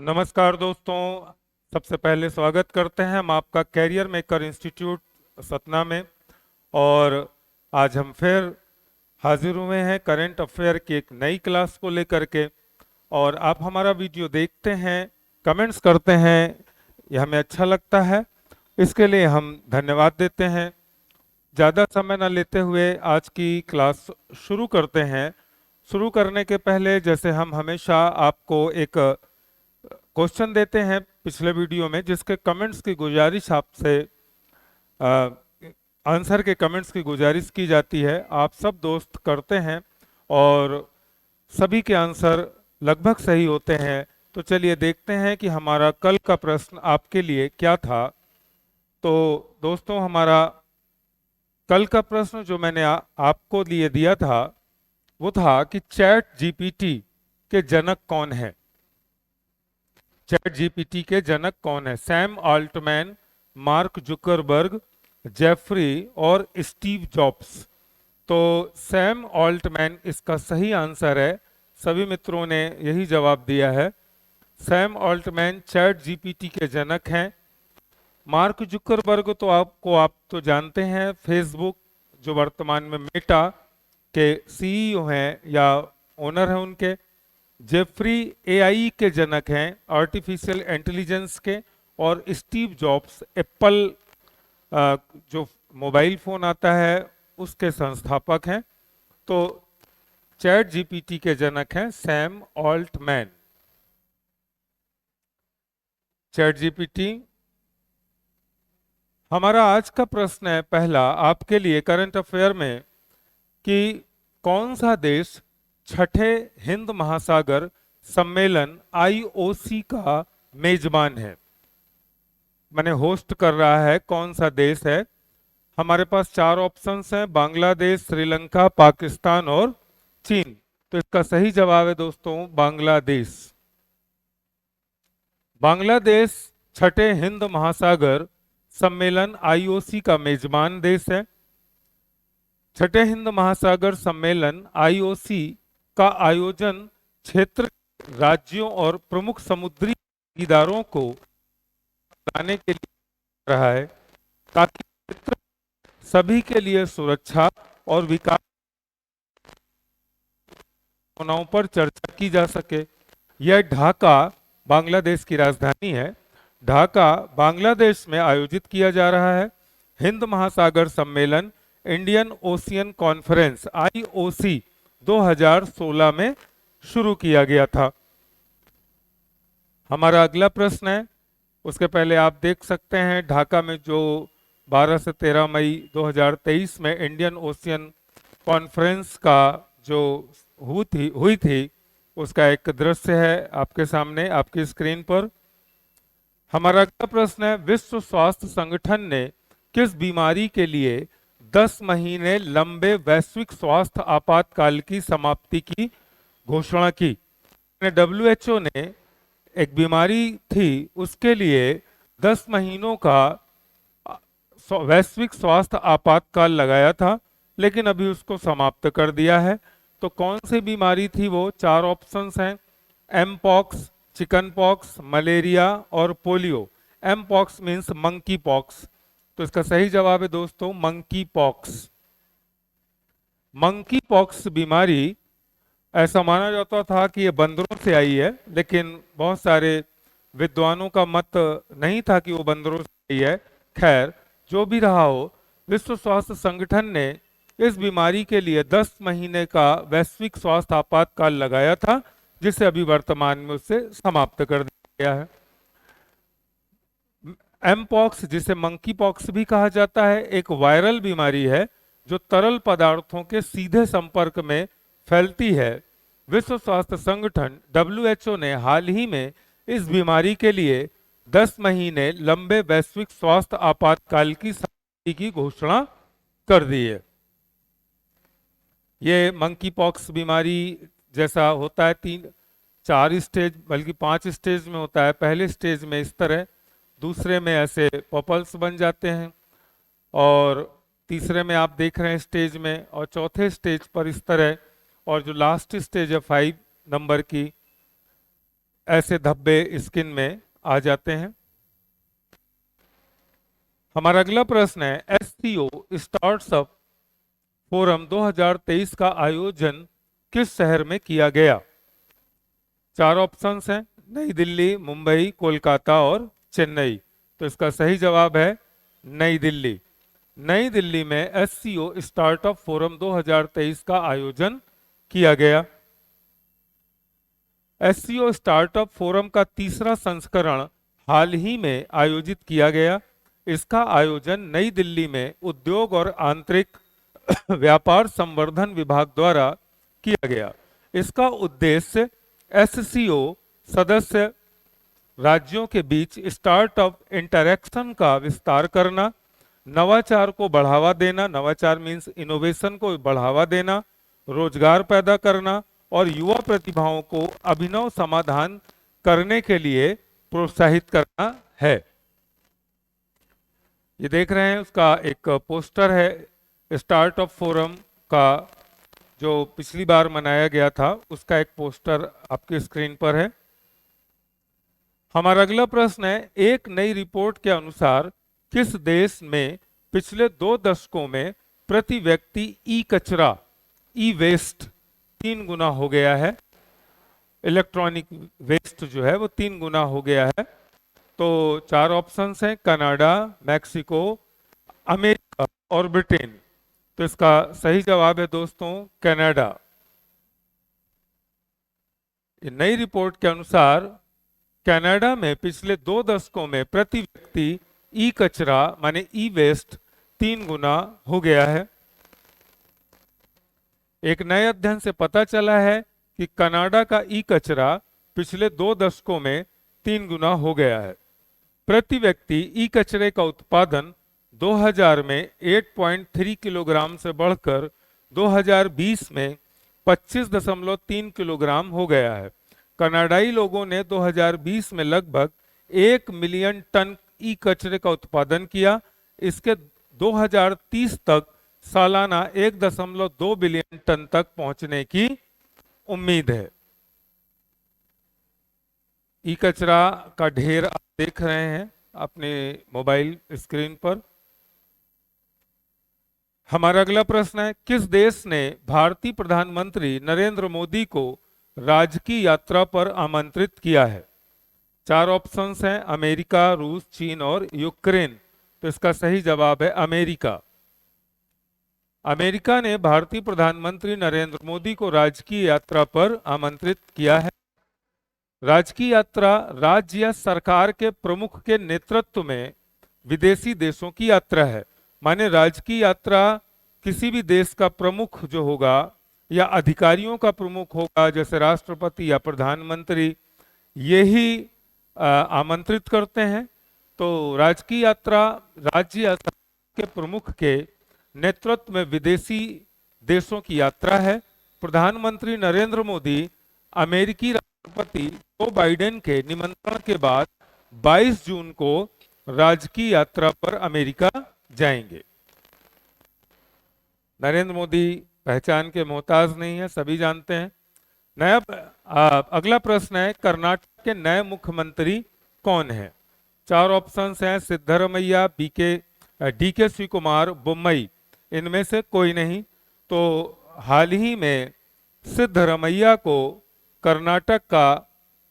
नमस्कार दोस्तों। सबसे पहले स्वागत करते हैं हम आपका कैरियर मेकर इंस्टीट्यूट सतना में। और आज हम फिर हाजिर हुए हैं करंट अफेयर की एक नई क्लास को लेकर के। और आप हमारा वीडियो देखते हैं, कमेंट्स करते हैं, ये हमें अच्छा लगता है, इसके लिए हम धन्यवाद देते हैं। ज़्यादा समय न लेते हुए आज की क्लास शुरू करते हैं। शुरू करने के पहले जैसे हम हमेशा आपको एक क्वेश्चन देते हैं पिछले वीडियो में, जिसके कमेंट्स की गुजारिश आपसे आंसर के कमेंट्स की गुजारिश की जाती है। आप सब दोस्त करते हैं और सभी के आंसर लगभग सही होते हैं। तो चलिए देखते हैं कि हमारा कल का प्रश्न आपके लिए क्या था। तो दोस्तों, हमारा कल का प्रश्न जो मैंने आपको लिए दिया था वो था कि चैट जीपीटी के जनक कौन है। चैट जीपीटी के जनक कौन है? Sam Altman, Mark Zuckerberg, Jeffrey और स्टीव जॉब्स। तो सैम ऑल्टमैन इसका सही आंसर है। सभी मित्रों ने यही जवाब दिया है। सैम ऑल्टमैन चैट जीपीटी के जनक हैं। मार्क जुकरबर्ग तो आप तो जानते हैं, फेसबुक जो वर्तमान में मेटा के सीईओ हैं या ओनर हैं उनके। जेफरी एआई के जनक हैं, आर्टिफिशियल इंटेलिजेंस के। और स्टीव जॉब्स एप्पल जो मोबाइल फोन आता है उसके संस्थापक हैं। तो चैट जीपीटी के जनक हैं सैम ऑल्टमैन। Chat GPT. हमारा आज का प्रश्न है पहला आपके लिए करंट अफेयर में कि कौन सा देश छठे हिंद महासागर सम्मेलन आईओसी का मेजबान है, माने होस्ट कर रहा है, कौन सा देश है? हमारे पास चार ऑप्शंस हैं, बांग्लादेश, श्रीलंका, पाकिस्तान और चीन। तो इसका सही जवाब है दोस्तों बांग्लादेश। बांग्लादेश छठे हिंद महासागर सम्मेलन आईओसी का मेजबान देश है। छठे हिंद महासागर सम्मेलन आईओसी का आयोजन क्षेत्र, राज्यों और प्रमुख समुद्री भागीदारों को लाने के लिए रहा है, ताकि क्षेत्र सभी के लिए सुरक्षा और विकास भावनाओं पर चर्चा की जा सके। यह ढाका बांग्लादेश की राजधानी है। ढाका बांग्लादेश में आयोजित किया जा रहा है। हिंद महासागर सम्मेलन इंडियन ओशियन कॉन्फ्रेंस आईओसी 2016 में शुरू किया गया था। हमारा अगला प्रश्न है, उसके पहले आप देख सकते हैं ढाका में जो 12 से 13 मई 2023 में इंडियन ओशियन कॉन्फ्रेंस का जो हुई थी उसका एक दृश्य है आपके सामने आपकी स्क्रीन पर। हमारा अगला प्रश्न है, विश्व स्वास्थ्य संगठन ने किस बीमारी के लिए 10 महीने लंबे वैश्विक स्वास्थ्य आपातकाल की समाप्ति की घोषणा की? डब्ल्यूएचओ ने एक बीमारी थी उसके लिए 10 महीनों का वैश्विक स्वास्थ्य आपातकाल लगाया था, लेकिन अभी उसको समाप्त कर दिया है। तो कौन सी बीमारी थी वो? चार ऑप्शंस हैं, एमपॉक्स, चिकन पॉक्स, मलेरिया और polio. Mpox means monkey pox. तो इसका सही जवाब है दोस्तों मंकी पॉक्स। मंकी पॉक्स बीमारी ऐसा माना जाता था कि ये बंदरों से आई है, लेकिन बहुत सारे विद्वानों का मत नहीं था कि वो बंदरों से आई है। खैर, जो भी रहा हो, विश्व स्वास्थ्य संगठन ने इस बीमारी के लिए 10 महीने का वैश्विक स्वास्थ्य आपातकाल लगाया था, जिसे अभी वर्तमान में उससे समाप्त कर दिया गया है। एमपॉक्स, जिसे मंकी पॉक्स भी कहा जाता है, एक वायरल बीमारी है जो तरल पदार्थों के सीधे संपर्क में फैलती है। विश्व स्वास्थ्य संगठन डब्ल्यूएचओ ने हाल ही में इस बीमारी के लिए 10 महीने लंबे वैश्विक स्वास्थ्य आपातकाल की समाप्ति की घोषणा कर दी है। ये मंकी पॉक्स बीमारी जैसा होता है, 3-4 स्टेज बल्कि 5 स्टेज में होता है। पहले स्टेज में इस तरह, दूसरे में ऐसे पॉपल्स बन जाते हैं, और तीसरे में आप देख रहे हैं स्टेज में, और चौथे स्टेज पर इस तरह, और जो लास्ट स्टेज है 5 नंबर की, ऐसे धब्बे स्किन में आ जाते हैं। हमारा अगला प्रश्न है, एससीओ स्टार्टअप फोरम 2023 का आयोजन किस शहर में किया गया? चार ऑप्शंस हैं, नई दिल्ली, मुंबई, कोलकाता और चेन्नई। तो इसका सही जवाब है नई दिल्ली। नई दिल्ली में एससीओ स्टार्टअप फोरम 2023 का आयोजन किया गया। एससीओ स्टार्टअप फोरम का तीसरा संस्करण हाल ही में आयोजित किया गया। इसका आयोजन नई दिल्ली में उद्योग और आंतरिक व्यापार संवर्धन विभाग द्वारा किया गया। इसका उद्देश्य एससीओ सदस्य राज्यों के बीच स्टार्टअप इंटरैक्शन का विस्तार करना, नवाचार को बढ़ावा देना, नवाचार मीन्स इनोवेशन को बढ़ावा देना, रोजगार पैदा करना और युवा प्रतिभाओं को अभिनव समाधान करने के लिए प्रोत्साहित करना है। ये देख रहे हैं, उसका एक पोस्टर है स्टार्टअप फोरम का, जो पिछली बार मनाया गया था, उसका एक पोस्टर आपकी स्क्रीन पर है। हमारा अगला प्रश्न है, एक नई रिपोर्ट के अनुसार किस देश में पिछले 2 दशकों में प्रति व्यक्ति ई कचरा, ई वेस्ट 3 गुना हो गया है? इलेक्ट्रॉनिक वेस्ट जो है वो 3 गुना हो गया है। तो 4 ऑप्शंस हैं, कनाडा, मैक्सिको, अमेरिका और ब्रिटेन। तो इसका सही जवाब है दोस्तों कनाडा। नई रिपोर्ट के अनुसार कनाडा में पिछले 2 दशकों में प्रति व्यक्ति ई कचरा माने ई वेस्ट 3 गुना हो गया है। एक नए अध्ययन से पता चला है कि कनाडा का ई कचरा पिछले 2 दशकों में 3 गुना हो गया है। प्रति व्यक्ति ई कचरे का उत्पादन 2000 में 8.3 किलोग्राम से बढ़कर 2020 में 25.3 किलोग्राम हो गया है। कनाडाई लोगों ने 2020 में लगभग 1 मिलियन टन ई कचरे का उत्पादन किया। इसके 2030 तक सालाना 1.2 बिलियन टन तक पहुंचने की उम्मीद है। ई कचरा का ढेर आप देख रहे हैं अपने मोबाइल स्क्रीन पर। हमारा अगला प्रश्न है, किस देश ने भारतीय प्रधानमंत्री नरेंद्र मोदी को राजकीय यात्रा पर आमंत्रित किया है? 4 ऑप्शंस हैं, अमेरिका, रूस, चीन और यूक्रेन। तो इसका सही जवाब है अमेरिका। अमेरिका ने भारतीय प्रधानमंत्री नरेंद्र मोदी को राजकीय यात्रा पर आमंत्रित किया है। राजकीय यात्रा राज्य या सरकार के प्रमुख के नेतृत्व में विदेशी देशों की यात्रा है। माने राजकीय यात्रा किसी भी देश का प्रमुख जो होगा या अधिकारियों का प्रमुख होगा, जैसे राष्ट्रपति या प्रधानमंत्री, यही आमंत्रित करते हैं। तो राजकीय यात्रा राज्य या सरकार के प्रमुख के नेतृत्व में विदेशी देशों की यात्रा है। प्रधानमंत्री नरेंद्र मोदी अमेरिकी राष्ट्रपति जो बाइडेन के निमंत्रण के बाद 22 जून को राजकीय यात्रा पर अमेरिका जाएंगे। नरेंद्र मोदी पहचान के मोहताज नहीं है, सभी जानते हैं। अगला प्रश्न है, कर्नाटक के नए मुख्यमंत्री कौन है? 4 ऑप्शंस हैं, सिद्धरमैया, डीके शिव कुमार, बोम्मई। इनमें से कोई नहीं। तो हाल ही में सिद्धरमैया को कर्नाटक का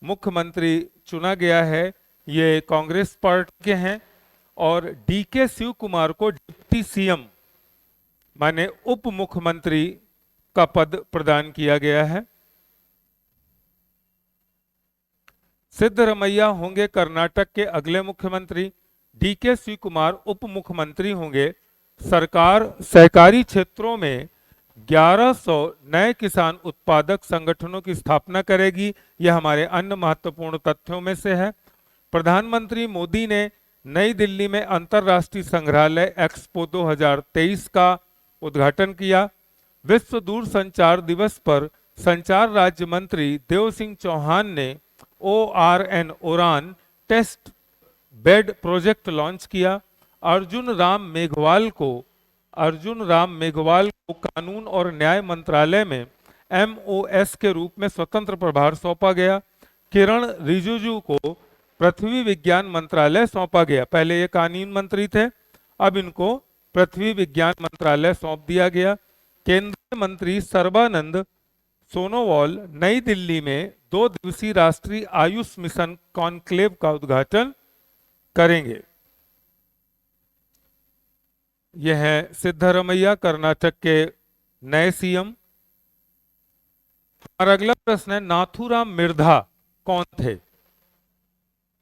मुख्यमंत्री चुना गया है। ये कांग्रेस पार्टी के हैं। और डीके शिव कुमार को डिप्टी सीएम माने उप मुख्यमंत्री का पद प्रदान किया गया है। सिद्धरमैया होंगे कर्नाटक के अगले मुख्यमंत्री। डीके शिव कुमार उप मुख्यमंत्री होंगे। सरकार सहकारी क्षेत्रों में 1100 नए किसान उत्पादक संगठनों की स्थापना करेगी। यह हमारे अन्य महत्वपूर्ण तथ्यों में से है। प्रधानमंत्री मोदी ने नई दिल्ली में अंतर्राष्ट्रीय संग्रहालय एक्सपो 2023 का उद्घाटन किया। विश्व दूरसंचार दिवस पर संचार राज्य मंत्री देव सिंह चौहान ने ORN उड़ान टेस्ट बेड प्रोजेक्ट लॉन्च किया। अर्जुन राम मेघवाल को कानून और न्याय मंत्रालय में MOS के रूप में स्वतंत्र प्रभार सौंपा गया। किरण रिजिजू को पृथ्वी विज्ञान मंत्रालय सौंपा गया। पहले ये कानून मंत्री थे, अब इनको पृथ्वी विज्ञान मंत्रालय सौंप दिया गया। केंद्रीय मंत्री सर्बानंद सोनोवाल नई दिल्ली में 2 दिवसीय राष्ट्रीय आयुष मिशन कॉन्क्लेव का उद्घाटन करेंगे। यह है सिद्धरमैया, कर्नाटक के नए सीएम। हमारा अगला प्रश्न है, नाथूराम मिर्धा कौन थे?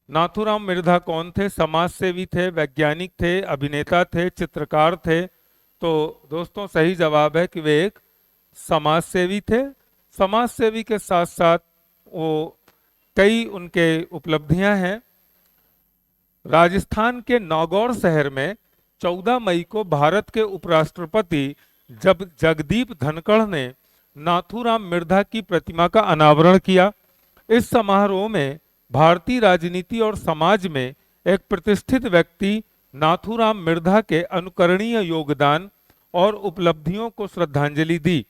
नाथूराम मिर्धा कौन थे? समाज सेवी थे, वैज्ञानिक थे, अभिनेता थे, चित्रकार थे? तो दोस्तों सही जवाब है कि वे एक समाज सेवी थे। समाज सेवी के साथ साथ वो कई उनके उपलब्धियां हैं। राजस्थान के नागौर शहर में 14 मई को भारत के उपराष्ट्रपति जब जगदीप धनखड़ ने नाथूराम मिर्धा की प्रतिमा का अनावरण किया। इस समारोह में भारतीय राजनीति और समाज में एक प्रतिष्ठित व्यक्ति नाथूराम मिर्धा के अनुकरणीय योगदान और उपलब्धियों को श्रद्धांजलि दी।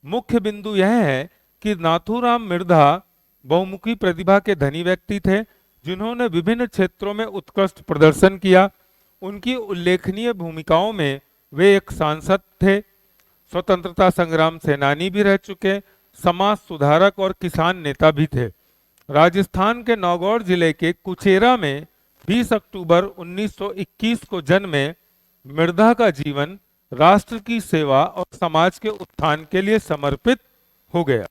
मुख्य बिंदु यह है कि नाथूराम मिर्धा बहुमुखी प्रतिभा के धनी व्यक्ति थे, जिन्होंने विभिन्न क्षेत्रों में उत्कृष्ट प्रदर्शन किया। उनकी उल्लेखनीय भूमिकाओं में वे एक सांसद थे, स्वतंत्रता संग्राम सेनानी भी रह चुके, समाज सुधारक और किसान नेता भी थे। राजस्थान के नागौर जिले के कुचेरा में 20 अक्टूबर 1921 को जन्मे मिर्धा का जीवन राष्ट्र की सेवा और समाज के उत्थान के लिए समर्पित हो गया।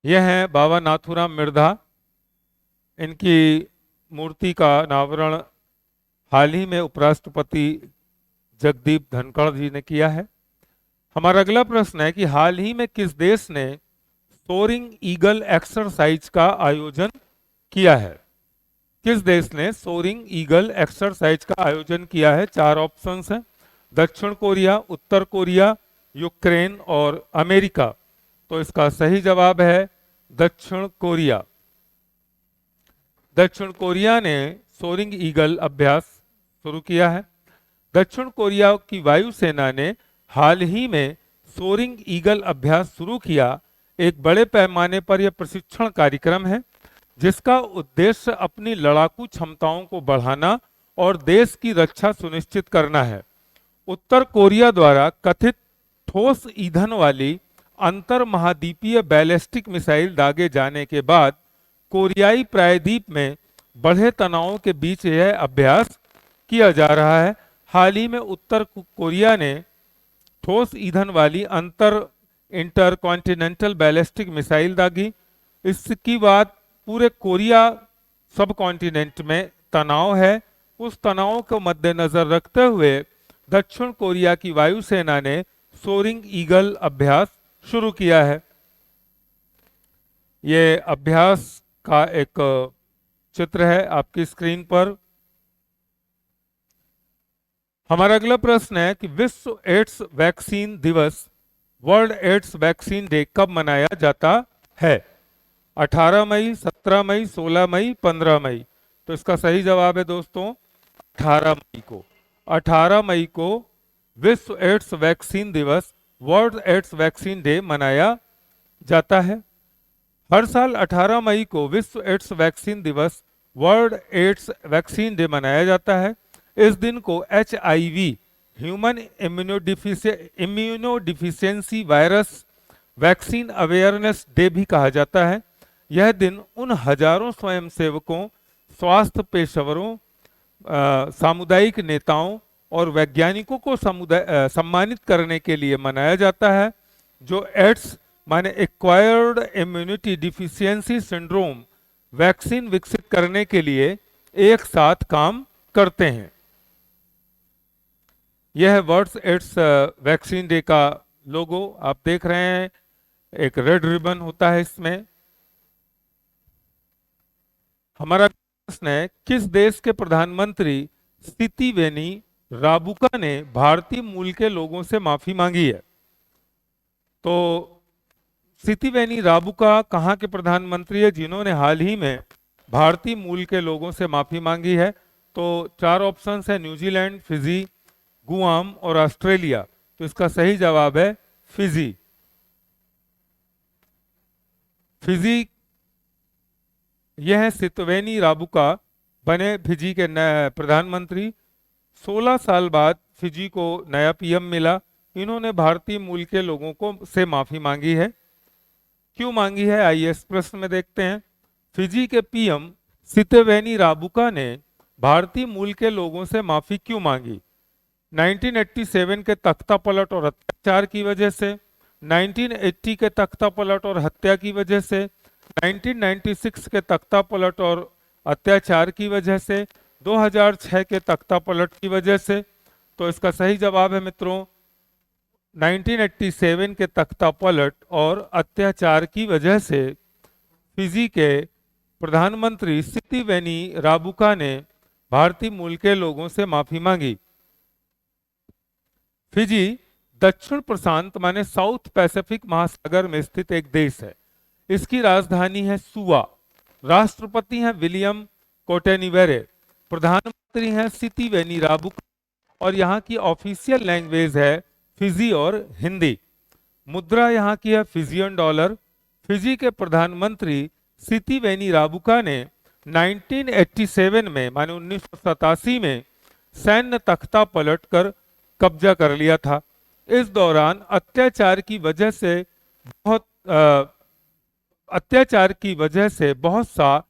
यह है बाबा नाथूराम मिर्धा। इनकी मूर्ति का अनावरण हाल ही में उपराष्ट्रपति जगदीप धनखड़ जी ने किया है। हमारा अगला प्रश्न है कि हाल ही में किस देश ने सोरिंग ईगल एक्सरसाइज का आयोजन किया है? किस देश ने सोरिंग ईगल एक्सरसाइज का आयोजन किया है? 4 ऑप्शंस हैं, दक्षिण कोरिया, उत्तर कोरिया, यूक्रेन और अमेरिका। तो इसका सही जवाब है दक्षिण कोरिया। दक्षिण कोरिया ने सोरिंग ईगल अभ्यास शुरू किया है। दक्षिण कोरिया की वायुसेना ने हाल ही में सोरिंग ईगल अभ्यास शुरू किया। एक बड़े पैमाने पर यह प्रशिक्षण कार्यक्रम है, जिसका उद्देश्य अपनी लड़ाकू क्षमताओं को बढ़ाना और देश की रक्षा सुनिश्चित करना है। उत्तर कोरिया द्वारा कथित ठोस ईंधन वाली अंतर महाद्वीपीय बैलिस्टिक मिसाइल दागे जाने के बाद कोरियाई प्रायद्वीप में बढ़े तनावों के बीच यह अभ्यास किया जा रहा है। हाल ही में उत्तर कोरिया ने ठोस ईंधन वाली इंटरकॉन्टिनेंटल बैलिस्टिक मिसाइल दागी। इसकी बाद पूरे कोरिया सब कॉन्टिनेंट में तनाव है। उस तनाव को मद्देनजर रखते हुए दक्षिण कोरिया की वायुसेना ने सोरिंग ईगल अभ्यास शुरू किया है। ये अभ्यास का एक चित्र है आपकी स्क्रीन पर। हमारा अगला प्रश्न है कि विश्व एड्स वैक्सीन दिवस, वर्ल्ड एड्स वैक्सीन डे कब मनाया जाता है? 18 मई, 17 मई, 16 मई, 15 मई। तो इसका सही जवाब है दोस्तों 18 मई को। 18 मई को विश्व एड्स वैक्सीन दिवस, वर्ल्ड एड्स वैक्सीन डे मनाया जाता है। हर साल 18 मई को विश्व एड्स वैक्सीन दिवस, वर्ल्ड एड्स वैक्सीन डे मनाया जाता है। इस दिन को HIV, human immunodeficiency virus vaccine awareness day भी कहा जाता है। यह दिन उन हजारों स्वयंसेवकों, स्वास्थ्य पेशेवरों, सामुदायिक नेताओं और वैज्ञानिकों को सम्मानित करने के लिए मनाया जाता है, जो एड्स माने acquired immunity deficiency syndrome vaccine विकसित करने के लिए एक साथ काम करते हैं। यह वर्ल्ड एड्स वैक्सीन डे का लोगो आप देख रहे हैं, एक रेड रिबन होता है इसमें। हमारा प्रश्न है, किस देश के प्रधानमंत्री सितिवेनी राबुका ने भारतीय मूल के लोगों से माफी मांगी है? तो सितिवेनी राबुका कहाँ के प्रधानमंत्री है जिन्होंने हाल ही में भारतीय मूल के लोगों से माफी मांगी है? तो 4 ऑप्शंस है, न्यूजीलैंड, फिजी, गुआम और ऑस्ट्रेलिया। तो इसका सही जवाब है फिजी। फिजी यह है सितवेनी राबुका, बने फिजी के नए प्रधानमंत्री। 16 साल बाद फिजी को नया पीएम मिला। इन्होंने भारतीय मूल के लोगों को से माफी मांगी है। क्यों मांगी है, आइए इस प्रश्न में देखते हैं। फिजी के पीएम सितवेनी राबुका ने भारतीय मूल के लोगों से माफी क्यों मांगी? 1987 के तख्ता पलट और अत्याचार की वजह से, 1980 के तख्ता पलट और हत्या की वजह से, 1996 के तख्ता पलट और अत्याचार की वजह से, 2006 के तख्ता पलट की वजह से। तो इसका सही जवाब है मित्रों 1987 के तख्ता पलट और अत्याचार की वजह से फिजी के प्रधानमंत्री सितवेनी राबुका ने भारतीय मूल के लोगों से माफी मांगी। फिजी दक्षिण प्रशांत माने साउथ पैसिफिक महासागर में स्थित एक देश है। इसकी राजधानी है सुआ। राष्ट्रपति हैं विलियम कोटेनिवेरे। प्रधानमंत्री हैं सितवेनी राबुका और यहाँ की ऑफिशियल लैंग्वेज है फिजी और हिंदी। मुद्रा यहाँ की है फिजियन डॉलर। फिजी के प्रधानमंत्री सितवेनी राबुका ने 1987 में माने 1987 में सैन्य तख्ता पलट कर कब्जा कर लिया था। इस दौरान अत्याचार की वजह से बहुत सा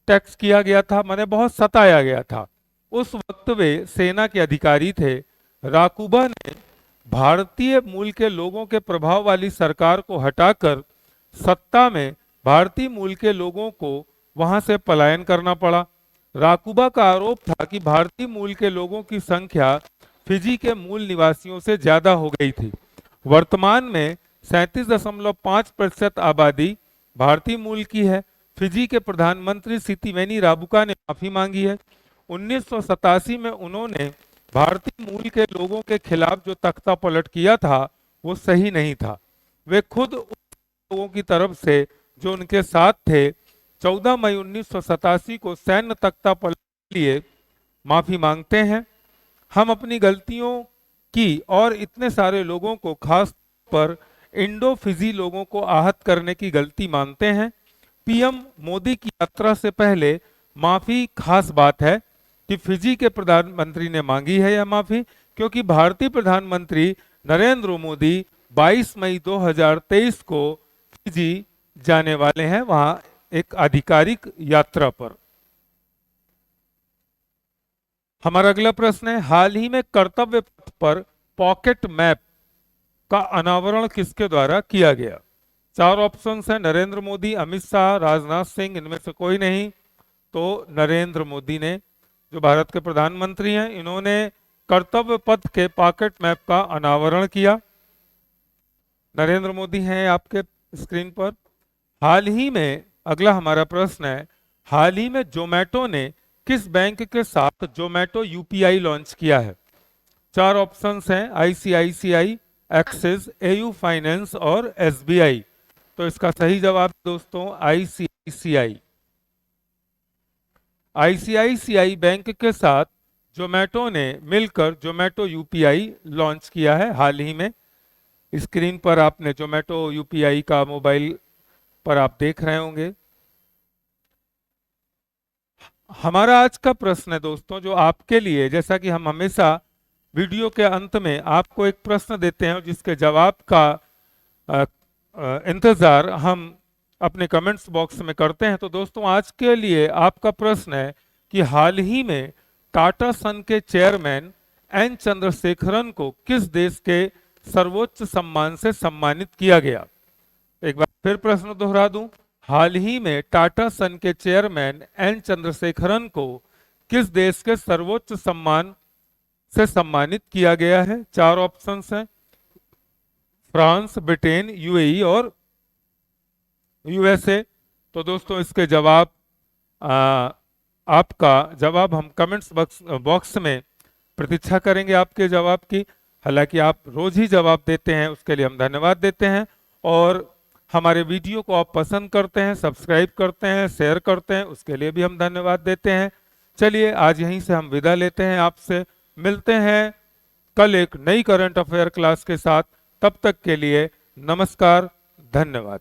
टैक्स किया गया था, माने बहुत सताया गया था। उस वक्त वे सेना के अधिकारी थे। राकुबा ने भारतीय मूल के लोगों के प्रभाव वाली सरकार को हटाकर सत्ता में भारतीय मूल के लोगों को वहां से पलायन करना पड़ा। राकुबा का आरोप था कि भारतीय मूल के लोगों की संख्या फिजी के मूल निवासियों से ज्यादा हो गई थी। वर्तमान में 37.5% आबादी भारतीय मूल की है। फिजी के प्रधानमंत्री सितवेनी राबुका ने माफी मांगी है। 1987 में उन्होंने भारतीय मूल के लोगों के खिलाफ जो तख्ता पलट किया था वो सही नहीं था। वे खुद उन लोगों की तरफ से जो उनके साथ थे 14 मई 1987 को सैन्य तख्ता पलट के लिए माफी मांगते हैं। हम अपनी गलतियों की और इतने सारे लोगों को, खास पर इंडो फिजी लोगों को आहत करने की गलती मानते हैं। पीएम मोदी की यात्रा से पहले माफी खास बात है कि फिजी के प्रधानमंत्री ने मांगी है यह माफी, क्योंकि भारतीय प्रधानमंत्री नरेंद्र मोदी 22 मई 2023 को फिजी जाने वाले हैं, वहां एक आधिकारिक यात्रा पर। हमारा अगला प्रश्न है, हाल ही में कर्तव्य पथ पर पॉकेट मैप का अनावरण किसके द्वारा किया गया? 4 ऑप्शंस हैं, नरेंद्र मोदी, अमित शाह, राजनाथ सिंह, इनमें से कोई नहीं। तो नरेंद्र मोदी ने, जो भारत के प्रधानमंत्री हैं, इन्होंने कर्तव्य पथ के पॉकेट मैप का अनावरण किया। नरेंद्र मोदी हैं आपके स्क्रीन पर। हाल ही में, अगला हमारा प्रश्न है, हाल ही में जोमेटो ने किस बैंक के साथ जोमेटो यूपीआई लॉन्च किया है? 4 ऑप्शंस हैं, आईसीआईसीआई, एक्सिस, एयू फाइनेंस और एसबीआई। तो इसका सही जवाब दोस्तों आईसीआईसीआई। आईसीआईसीआई बैंक के साथ जोमेटो ने मिलकर जोमेटो यूपीआई लॉन्च किया है हाल ही में। स्क्रीन पर आपने जोमेटो यूपीआई का मोबाइल पर आप देख रहे होंगे। हमारा आज का प्रश्न है दोस्तों, जो आपके लिए, जैसा कि हम हमेशा वीडियो के अंत में आपको एक प्रश्न देते हैं जिसके जवाब का इंतजार हम अपने कमेंट्स बॉक्स में करते हैं। तो दोस्तों आज के लिए आपका प्रश्न है कि हाल ही में टाटा सन के चेयरमैन एन चंद्रशेखरन को किस देश के सर्वोच्च सम्मान से सम्मानित किया गया? एक बार फिर प्रश्न दोहरा दूं, हाल ही में टाटा सन के चेयरमैन एन चंद्रशेखरन को किस देश के सर्वोच्च सम्मान से सम्मानित किया गया है? 4 ऑप्शंस हैं, फ्रांस, ब्रिटेन, यूएई और यूएसए। तो दोस्तों इसके जवाब, आपका जवाब हम कमेंट्स बॉक्स में प्रतीक्षा करेंगे आपके जवाब की। हालांकि आप रोज ही जवाब देते हैं, उसके लिए हम धन्यवाद देते हैं। और हमारे वीडियो को आप पसंद करते हैं, सब्सक्राइब करते हैं, शेयर करते हैं, उसके लिए भी हम धन्यवाद देते हैं। चलिए आज यहीं से हम विदा लेते हैं आपसे। मिलते हैं कल एक नई करंट अफेयर क्लास के साथ। तब तक के लिए नमस्कार, धन्यवाद।